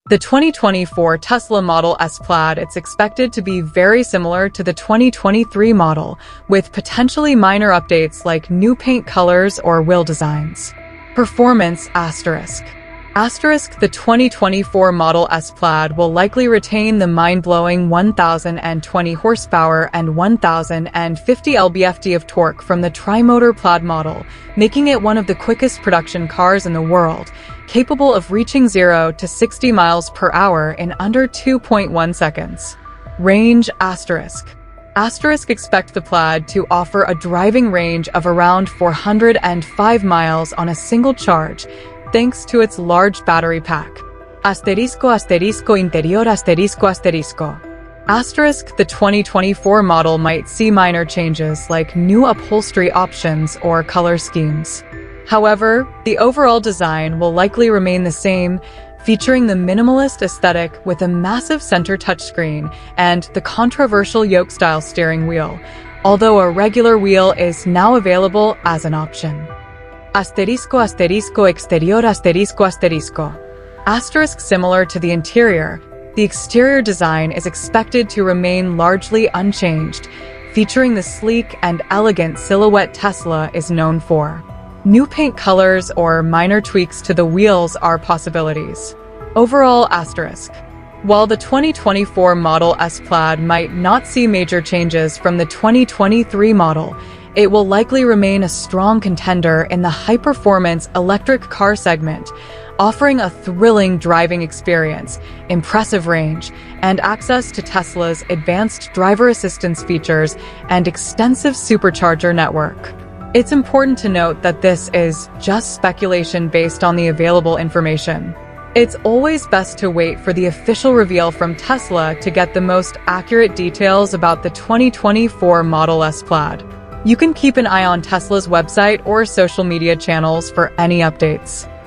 The 2024 Tesla Model S Plaid is expected to be very similar to the 2023 model, with potentially minor updates like new paint colors or wheel designs. Performance asterisk. The 2024 Model S Plaid will likely retain the mind-blowing 1,020 horsepower and 1,050 lb-ft of torque from the tri-motor Plaid model, making it one of the quickest production cars in the world, capable of reaching 0 to 60 miles per hour in under 2.1 seconds. Range asterisk. Expect the Plaid to offer a driving range of around 405 miles on a single charge, thanks to its large battery pack. Interior. The 2024 model might see minor changes like new upholstery options or color schemes. However, the overall design will likely remain the same, featuring the minimalist aesthetic with a massive center touchscreen and the controversial yoke-style steering wheel, although a regular wheel is now available as an option. Exterior. Similar to the interior, the exterior design is expected to remain largely unchanged, featuring the sleek and elegant silhouette Tesla is known for. New paint colors or minor tweaks to the wheels are possibilities. Overall asterisk. While the 2024 Model S Plaid might not see major changes from the 2023 model, it will likely remain a strong contender in the high-performance electric car segment, offering a thrilling driving experience, impressive range, and access to Tesla's advanced driver assistance features and extensive supercharger network. It's important to note that this is just speculation based on the available information. It's always best to wait for the official reveal from Tesla to get the most accurate details about the 2024 Model S Plaid. You can keep an eye on Tesla's website or social media channels for any updates.